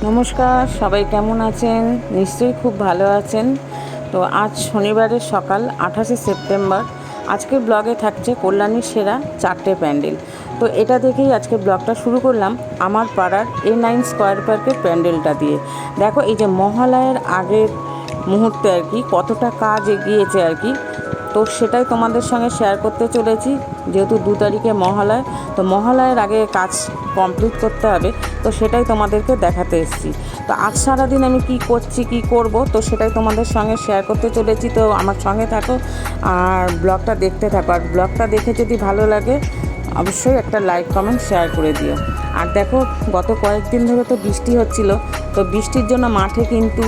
নমস্কার, সবাই কেমন আছেন? নিশ্চয়ই খুব ভালো আছেন। তো আজ শনিবারের সকাল 28শে সেপ্টেম্বর। আজকের ব্লগে থাকছে কল্যাণীর সেরা 4টে প্যান্ডেল। তো এটা দেখেই আজকে ব্লগটা শুরু করলাম আমার পাড়ার A9 স্কোয়ার পার্কের প্যান্ডেলটা দিয়ে। দেখো এই যে মহালয়ার আগের মুহূর্তে আর কি কতটা কাজ এগিয়েছে আর কি, তো সেটাই তোমাদের সঙ্গে শেয়ার করতে চলেছি। যেহেতু 2 তারিখে মহালয়া, তো মহালয়ার আগে কাজ কমপ্লিট করতে হবে, তো সেটাই তোমাদেরকে দেখাতে এসেছি। তো আজ সারাদিন আমি কি করছি কি করব, তো সেটাই তোমাদের সঙ্গে শেয়ার করতে চলেছি। তো আমার সঙ্গে থাকো আর ব্লগটা দেখতে থাকো। আর ব্লগটা দেখে যদি ভালো লাগে অবশ্যই একটা লাইক কমেন্ট শেয়ার করে দিও। আর দেখো গত কয়েকদিন ধরে তো বৃষ্টি হচ্ছিল, তো বৃষ্টির জন্য মাঠে কিন্তু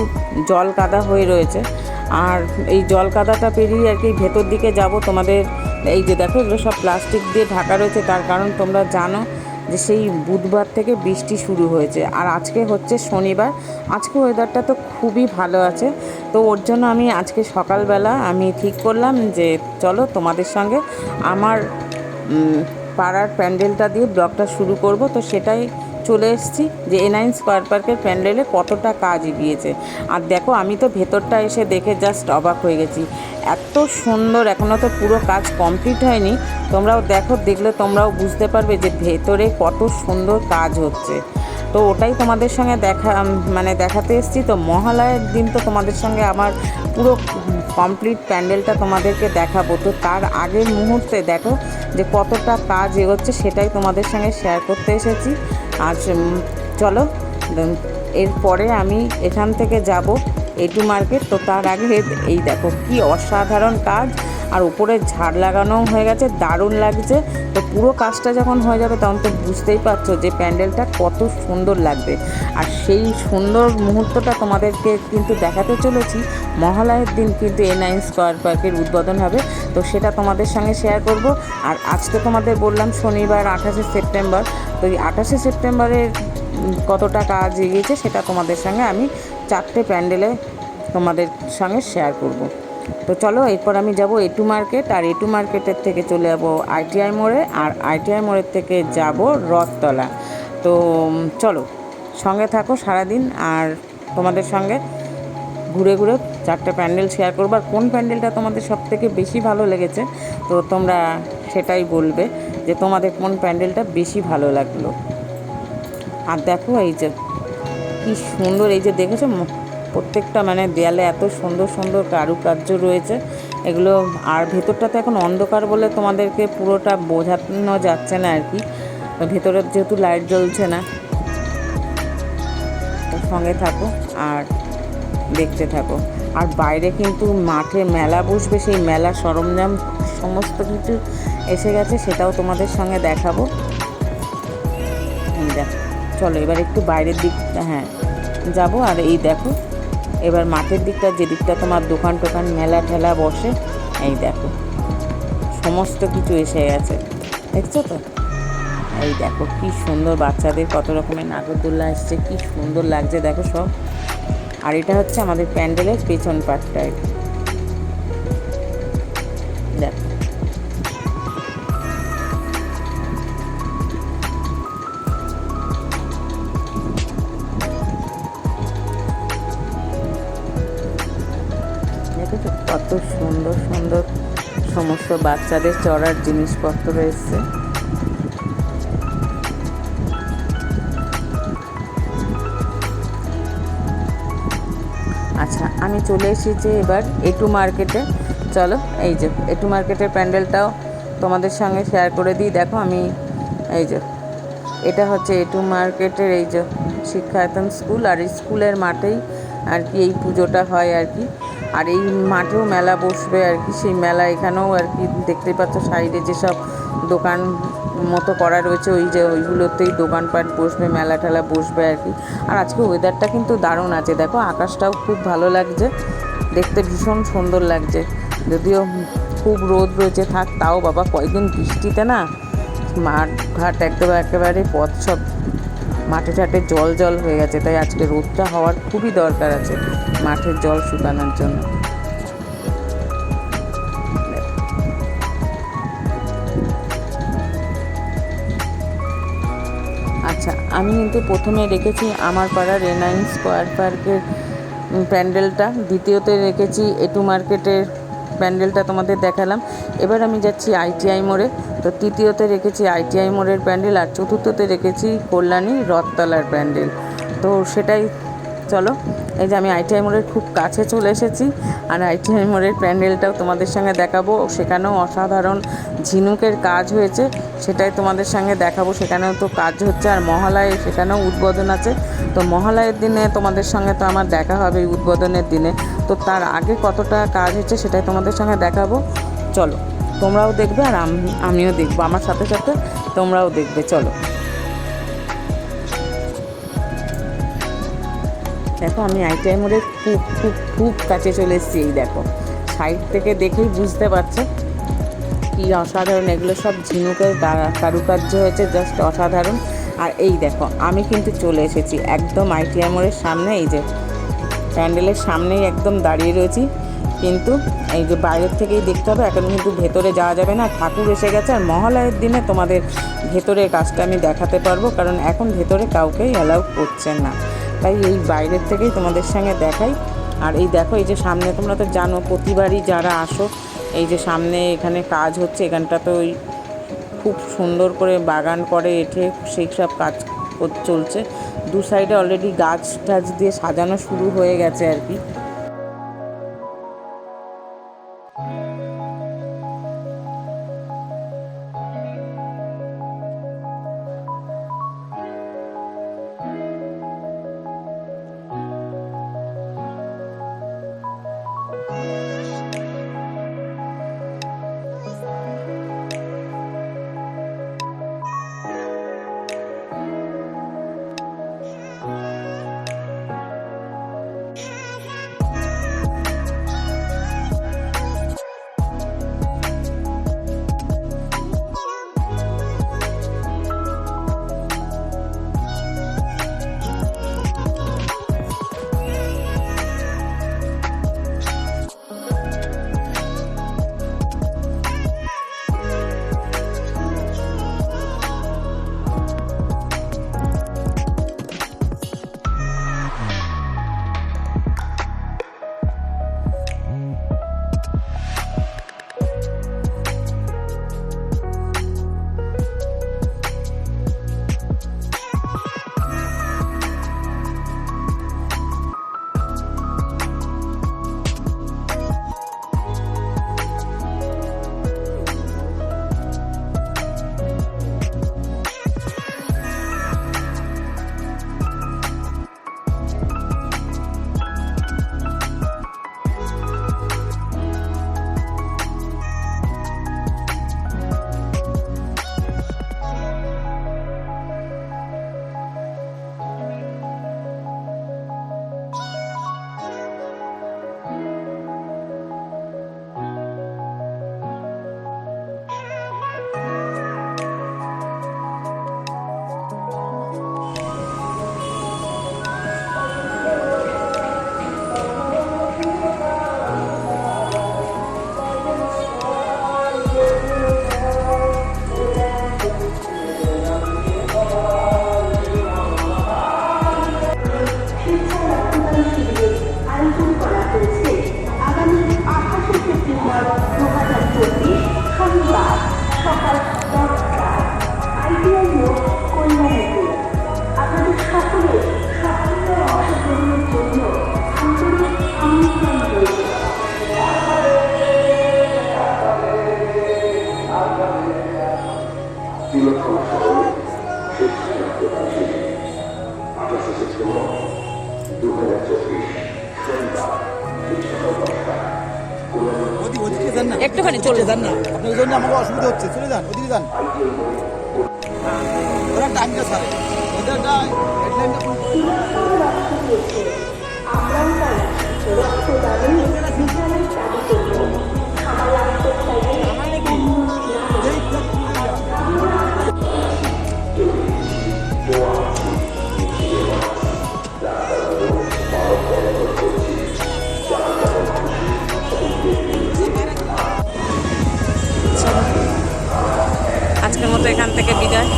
জল কাদা হয়ে রয়েছে। আর এই জল কাদাটা পেরিয়ে আর কি ভেতর দিকে যাব। তোমাদের এই যে দেখো এগুলো সব প্লাস্টিক দিয়ে ঢাকা রয়েছে, তার কারণ তোমরা জানো যে সেই বুধবার থেকে বৃষ্টি শুরু হয়েছে। আর আজকে হচ্ছে শনিবার, আজকে ওয়েদারটা তো খুবই ভালো আছে। তো ওর জন্য আমি আজকে সকালবেলা আমি ঠিক করলাম যে চলো তোমাদের সঙ্গে আমার পাড়ার প্যান্ডেলটা দিয়ে ব্লগটা শুরু করব। তো সেটাই চলে এসেছি যে A9 স্কোয়ার পার্কের প্যান্ডেলে কতটা কাজ এগিয়েছে। আর দেখো আমি তো ভেতরটা এসে দেখে জাস্ট অবাক হয়ে গেছি, এত সুন্দর। এখনও তো পুরো কাজ কমপ্লিট হয়নি, তোমরাও দেখো, দেখলে তোমরাও বুঝতে পারবে যে ভেতরে কত সুন্দর কাজ হচ্ছে। তো ওটাই তোমাদের সঙ্গে দেখাতে এসেছি। তো মহালয়ার দিন তো তোমাদের সঙ্গে আমার পুরো কমপ্লিট প্যান্ডেলটা তোমাদেরকে দেখাবো। তো তার আগের মুহূর্তে দেখো যে কতটা কাজ এগোচ্ছে, সেটাই তোমাদের সঙ্গে শেয়ার করতে এসেছি। আর চলো, এরপরে আমি এখান থেকে যাব A2 মার্কেট। তো তার আগে এই দেখো কি অসাধারণ কাজ, আর উপরে ঝাড় লাগানোও হয়ে গেছে, দারুণ লাগছে। তো পুরো কাজটা যখন হয়ে যাবে তখন তো বুঝতেই পারছো যে প্যান্ডেলটা কত সুন্দর লাগবে। আর সেই সুন্দর মুহূর্তটা তোমাদেরকে কিন্তু দেখাতে চলেছি। মহালয়ের দিন কিন্তু A9 স্কোয়ার পার্কের উদ্বোধন হবে, তো সেটা তোমাদের সঙ্গে শেয়ার করব। আর আজকে তোমাদের বললাম শনিবার 28শে সেপ্টেম্বর, তো এই 28শে সেপ্টেম্বরের কতটা কাজ এগিয়েছে সেটা তোমাদের সঙ্গে আমি 4টে প্যান্ডেলে তোমাদের সঙ্গে শেয়ার করব। তো চলো, এরপর আমি যাব A2 মার্কেট, আর A2 মার্কেটের থেকে চলে যাব ITI মোড়ে, আর ITI মোড়ের থেকে যাব রথতলা। তো চলো সঙ্গে থাকো সারাদিন, আর তোমাদের সঙ্গে ঘুরে ঘুরে 4টে প্যান্ডেল শেয়ার করবো। আর কোন প্যান্ডেলটা তোমাদের সবথেকে বেশি ভালো লেগেছে তো তোমরা সেটাই বলবে যে তোমাদের কোন প্যান্ডেলটা বেশি ভালো লাগলো। আর দেখো এই যে কী সুন্দর, এই যে দেখেছো প্রত্যেকটা দেয়ালে এত সুন্দর সুন্দর কারুকার্য রয়েছে এগুলো। আর ভেতরটা তো এখন অন্ধকার বলে তোমাদেরকে পুরোটা বোঝানো যাচ্ছে না আর কি, ভেতরে যেহেতু লাইট জ্বলছে না। তো সঙ্গে থাকো আর দেখতে থাকো। আর বাইরে কিন্তু মাঠে মেলা বসবে, সেই মেলা সরঞ্জাম সমস্ত কিছু এসে গেছে, সেটাও তোমাদের সঙ্গে দেখাবো। এই দেখো, চলো এবার একটু বাইরের দিক যাবো। আর এই দেখো এবার মাঠের দিকটা, যে দিকটা তোমার দোকান টোকান মেলা ঠেলা বসে, এই দেখো সমস্ত কিছু এসে গেছে, দেখছো তো? এই দেখো কি সুন্দর, বাচ্চাদের কত রকমের নাগরদোল্লা এসছে, কি সুন্দর লাগছে দেখো সব। আর এটা হচ্ছে আমাদের প্যান্ডেলের পেছন পাটটা, দেখো। দেখেছো কত সুন্দর সুন্দর সমস্ত বাচ্চাদের চড়ার জিনিসপত্র রয়েছে। আচ্ছা, আমি চলে এসেছি এবার এটু মার্কেটে। চলো, এই যে এটু মার্কেটের প্যান্ডেলটাও তোমাদের সঙ্গে শেয়ার করে দিই। দেখো আমি এই যে, এটা হচ্ছে এটু মার্কেটের এই যে শিক্ষায়তন স্কুল, আর এই স্কুলের মাঠেই আর কি এই পুজোটা হয় আর কি। আর এই মাঠেও মেলা বসবে আর কি, সেই মেলা এখানেও আর কি দেখতেই পাচ্ছ সাইডে যেসব দোকান মতো করা রয়েছে, ওই যে ওইগুলোতেই দোকানপাট বসবে, মেলা ঠেলা বসবে আর কি। আর আজকে ওয়েদারটা কিন্তু দারুণ আছে, দেখো আকাশটাও খুব ভালো লাগছে, দেখতে ভীষণ সুন্দর লাগছে। যদিও খুব রোদ রয়েছে, থাক তাও বাবা কয়েকদিন বৃষ্টিতে না মাঠ ঘাট একেবারে পথ সব মাঠে ঘাটে জল জল হয়ে গেছে, তাই আজকে রোদটা হওয়ার খুবই দরকার আছে মাঠের জল শুকানোর জন্য। আচ্ছা, আমি কিন্তু প্রথমে রেখেছি আমার পাড়ার রেনাইন স্কোয়ার পার্কের প্যান্ডেলটা, দ্বিতীয়তে রেখেছি এটু মার্কেটের প্যান্ডেলটা তোমাদের দেখালাম। এবার আমি যাচ্ছি ITI মোড়ে, তো তৃতীয়তে রেখেছি ITI মোড়ের প্যান্ডেল, আর চতুর্থতে রেখেছি কল্যাণী রথতলার প্যান্ডেল। তো সেটাই, চলো। এই যে আমি ITI মোড়ের খুব কাছে চলে এসেছি, আর ITI মোড়ের প্যান্ডেলটাও তোমাদের সঙ্গে দেখাবো। সেখানেও অসাধারণ ঝিনুকের কাজ হয়েছে, সেটাই তোমাদের সঙ্গে দেখাবো। সেখানেও তো কাজ হচ্ছে, আর মহালয়ে সেখানেও উদ্বোধন আছে। তো মহালয়ের দিনে তোমাদের সঙ্গে তো আমার দেখা হবে উদ্বোধনের দিনে, তো তার আগে কতটা কাজ হচ্ছে সেটাই তোমাদের সঙ্গে দেখাবো। চলো, তোমরাও দেখবে আর আমিও দেখবো, আমার সাথে সাথে তোমরাও দেখবে। চলো, দেখো আমি ITI মোড়ের খুব খুব খুব কাছে চলে এসেছি। এই দেখো সাইড থেকে দেখেই বুঝতে পারছো কি অসাধারণ, এগুলো সব ঝিনুকের কারুকার্য হয়েছে, জাস্ট অসাধারণ। আর এই দেখো আমি কিন্তু চলে এসেছি একদম ITI মোড়ের সামনে, এই যে প্যান্ডেলের সামনেই একদম দাঁড়িয়ে রয়েছি। কিন্তু এই যে বাইরের থেকেই দেখতে হবে, এখন কিন্তু ভেতরে যাওয়া যাবে না, ঠাকুর এসে গেছে। আর মহালয়ের দিনে তোমাদের ভেতরের কাজটা আমি দেখাতে পারবো, কারণ এখন ভেতরে কাউকেই অ্যালাউ করছেন না, তাই এই বাইরের থেকেই তোমাদের সঙ্গে দেখাই। আর এই দেখো, এই যে সামনে তোমরা তো জানো প্রতিবারই যারা আসো, এই যে সামনে এখানে কাজ হচ্ছে, এখানটা তো ওই খুব সুন্দর করে বাগান করে এঠে সেই সব কাজ চলছে। দু সাইডে অলরেডি গাছ টাছ দিয়ে সাজানো শুরু হয়ে গেছে আর কি। একটুখানি চলে যান না, আপনার জন্য আমাকে অসুবিধা হচ্ছে, চলে যান, ওদিকে যান। ওরা টাইমটা ছাড়ে, ওদের হেডলাইনটা ফোন করে। আজকের মতো এখান থেকে বিদায়।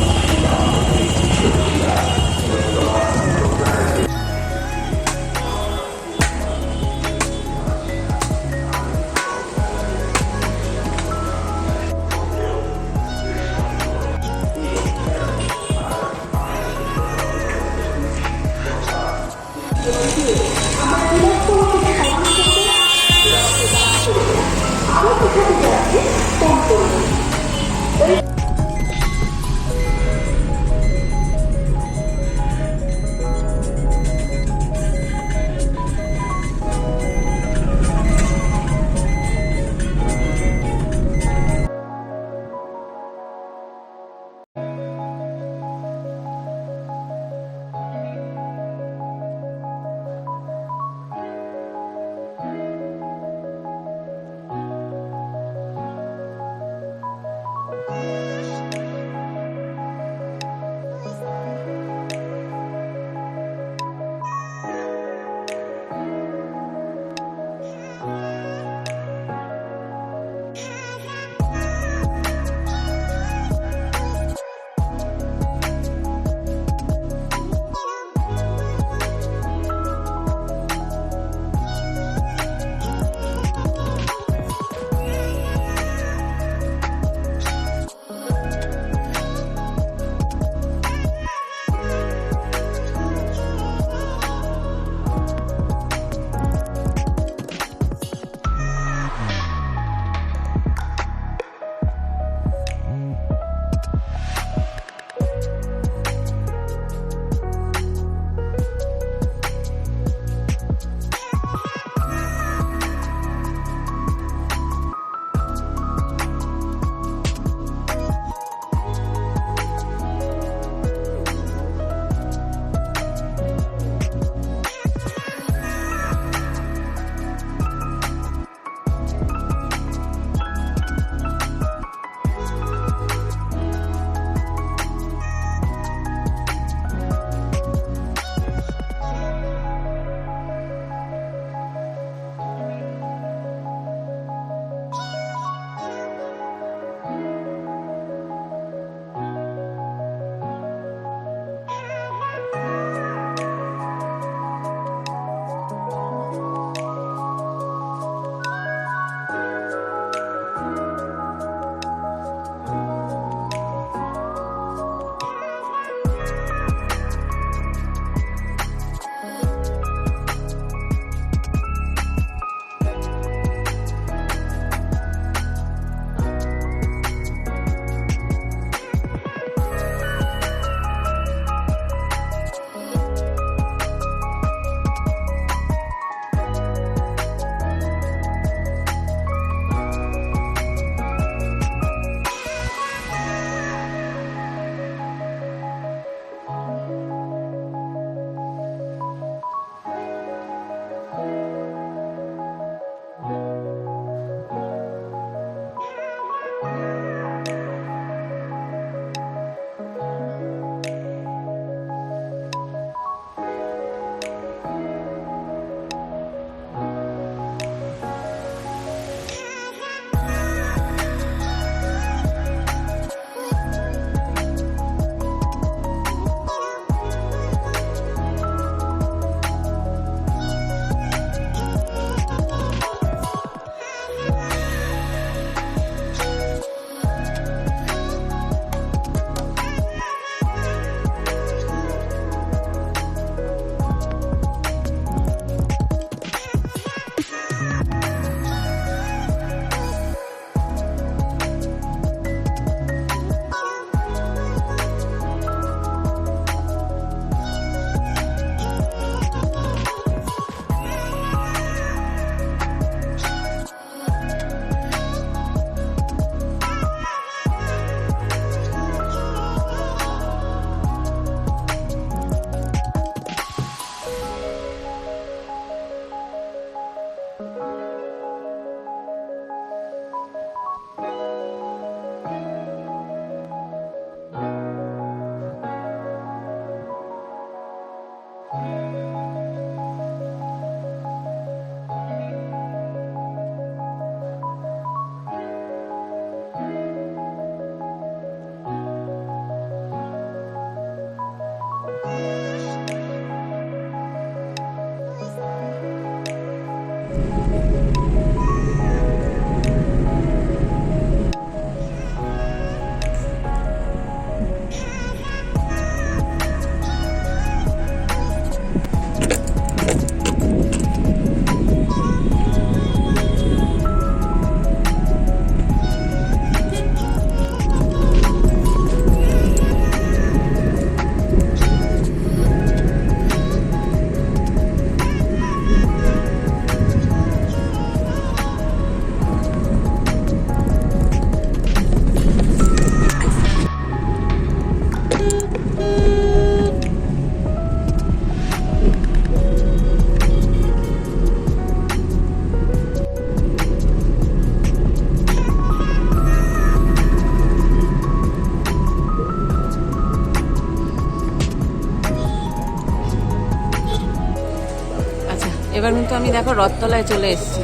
এবার কিন্তু আমি দেখো রথতলায় চলে এসেছি।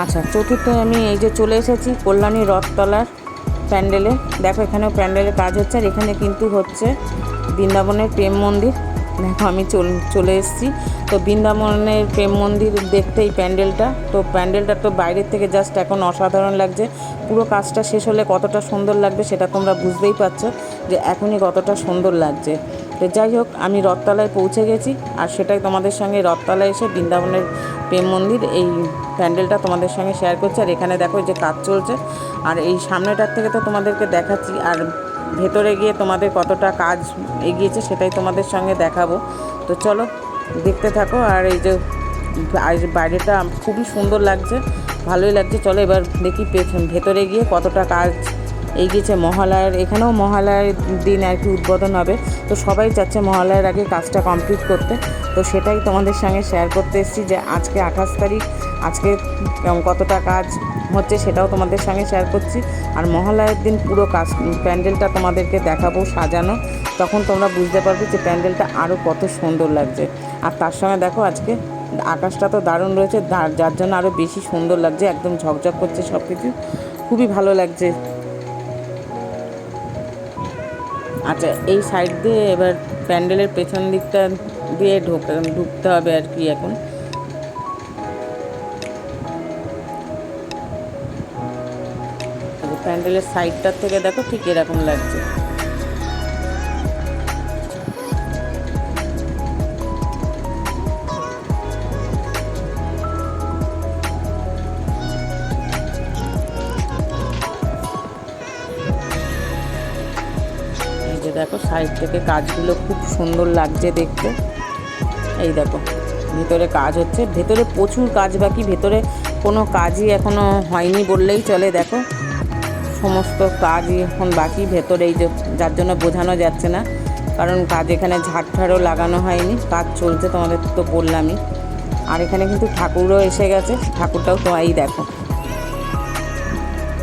আচ্ছা, চতুর্থে আমি এই যে চলে এসেছি কল্যাণী রথতলার প্যান্ডেলে। দেখো এখানেও প্যান্ডেলের কাজ হচ্ছে, আর এখানে কিন্তু হচ্ছে বৃন্দাবনের প্রেম মন্দির। দেখো আমি চলে এসেছি। তো বৃন্দাবনের প্রেম মন্দির দেখতে এই প্যান্ডেলটা, তো প্যান্ডেলটা তো বাইরের থেকে জাস্ট এখন অসাধারণ লাগছে। পুরো কাজটা শেষ হলে কতটা সুন্দর লাগবে সেটা তোমরা বুঝতেই পারছো যে এখনই কতটা সুন্দর লাগছে। তো যাই হোক, আমি রথতলায় পৌঁছে গেছি, আর সেটাই তোমাদের সঙ্গে রথতলায় এসে বৃন্দাবনের প্রেম মন্দির এই প্যান্ডেলটা তোমাদের সঙ্গে শেয়ার করছি। আর এখানে দেখো যে কাজ চলছে, আর এই সামনেটার থেকে তো তোমাদেরকে দেখাচ্ছি, আর ভেতরে গিয়ে তোমাদের কতটা কাজ এগিয়েছে সেটাই তোমাদের সঙ্গে দেখাবো। তো চলো দেখতে থাকো। আর এই যে বাইরেটা খুবই সুন্দর লাগছে, ভালোই লাগছে। চলো এবার দেখি ভেতরে গিয়ে কতটা কাজ এগিয়েছে। মহালয়ার এখানেও মহালয়ার দিন আর কি উদ্বোধন হবে, তো সবাই চাচ্ছে মহালয়ার আগে কাজটা কমপ্লিট করতে। তো সেটাই তোমাদের সঙ্গে শেয়ার করতে এসেছি যে আজকে 28 তারিখ, আজকে কতটা কাজ হচ্ছে সেটাও তোমাদের সঙ্গে শেয়ার করছি। আর মহালয়ার দিন পুরো কাজ প্যান্ডেলটা তোমাদেরকে দেখাবো সাজানো, তখন তোমরা বুঝতে পারবে যে প্যান্ডেলটা আরও কত সুন্দর লাগছে। আর তার সঙ্গে দেখো আজকে আকাশটা তো দারুণ রয়েছে, যার জন্য আরও বেশি সুন্দর লাগছে, একদম ঝকঝক করছে সব কিছু, খুবই ভালো লাগছে। আচ্ছা, এই সাইড দিয়ে এবার প্যান্ডেলের পেছন দিকটা দিয়ে ঢুকতে হবে আর কি। এখন প্যান্ডেলের সাইডটার থেকে দেখো ঠিক এরকম লাগছে। দেখো সাইড থেকে কাজগুলো খুব সুন্দর লাগছে দেখতে। এই দেখো ভেতরে কাজ হচ্ছে, ভেতরে প্রচুর কাজ বাকি, ভেতরে কোনো কাজই এখনও হয়নি বললেই চলে। দেখো সমস্ত কাজই এখন বাকি ভেতরে, এই যে যার জন্য বোঝানো যাচ্ছে না, কারণ কাজ এখানে ঝাড় লাগানো হয়নি, কাজ চলছে তোমাদের তো বললামই। আর এখানে কিন্তু ঠাকুরও এসে গেছে, ঠাকুরটাও তো এই দেখো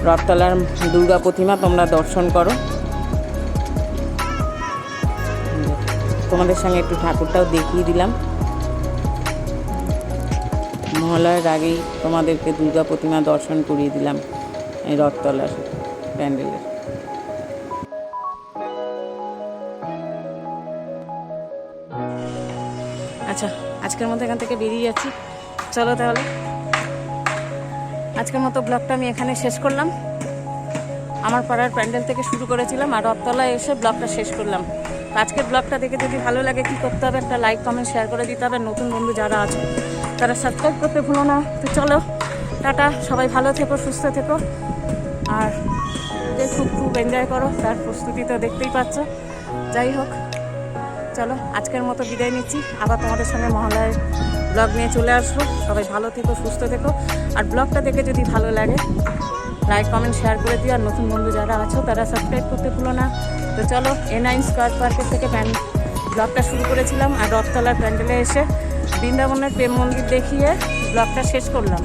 রথতলার দুর্গা প্রতিমা, তোমরা দর্শন করো। তোমাদের সঙ্গে একটু ঠাকুরটাও দেখিয়ে দিলাম। মহালয়ার আগেই তোমাদেরকে দুর্গা প্রতিমা দর্শন করিয়ে দিলাম এই রথতলার প্যান্ডেলের। আচ্ছা, আজকের মতো এখান থেকে বেরিয়ে যাচ্ছি। চলো তাহলে আজকের মতো ব্লগটা আমি এখানে শেষ করলাম। আমার পাড়ার প্যান্ডেল থেকে শুরু করেছিলাম, আর রথতলায় এসে ব্লগটা শেষ করলাম। আজকের ব্লগটা দেখে যদি ভালো লাগে কী করতে হবে, একটা লাইক কমেন্ট শেয়ার করে দিতে হবে। নতুন বন্ধু যারা আছে তারা সাবস্ক্রাইব করতে ভুলো না। তো চলো টাটা, সবাই ভালো থেকো, সুস্থ থেকো, আর খুব এনজয় করো, তার প্রস্তুতি তো দেখতেই পাচ্ছ। যাই হোক, চলো আজকের মতো বিদায় নিচ্ছি, আবার তোমাদের সঙ্গে মহালয়ার ব্লগ নিয়ে চলে আসবো। সবাই ভালো থেকো, সুস্থ থেকো, আর ব্লগটা দেখে যদি ভালো লাগে লাইক কমেন্ট শেয়ার করে দিও। আর নতুন বন্ধু যারা আছো তারা সাবস্ক্রাইব করতে ভুলো না। তো চলো A9 স্কয়ার পার্কের থেকে ব্লগটা শুরু করেছিলাম, আর রথতলার প্যান্ডেলে এসে বৃন্দাবনের প্রেম মন্দির দেখিয়ে ব্লগটা শেষ করলাম।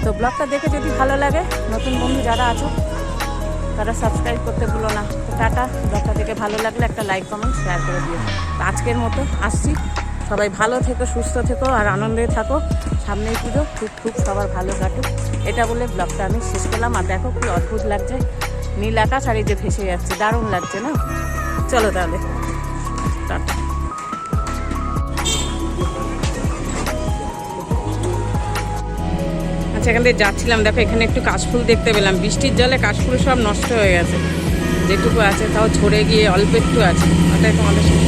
তো ব্লগটা দেখে যদি ভালো লাগে, নতুন বন্ধু যারা আছো তারা সাবস্ক্রাইব করতে ভুলো না। তো টাটা, ব্লগটা দেখে ভালো লাগলে একটা লাইক কমেন্ট শেয়ার করে দিও। তো আজকের মতো আসছি, সবাই ভালো থেকো, সুস্থ থেকো, আর আনন্দে থাকো। সামনেই পুজো, খুব সবার ভালো কাটুক, এটা বলে ব্লগটা আমি শেষ করলাম। আর দেখো কি অদ্ভুত লাগছে, নীল আকাশ আর এই যে ভেসে যাচ্ছে, দারুণ লাগছে না? চলো তাহলে টাটা। আচ্ছা, এখান থেকে যাচ্ছিলাম, দেখো এখানে একটু কাশফুল দেখতে পেলাম। বৃষ্টির জলে কাশফুল সব নষ্ট হয়ে গেছে, যেটুকু আছে তাও ঝরে গিয়ে অল্প একটু আছে, ওটাই তোমাদের সাথে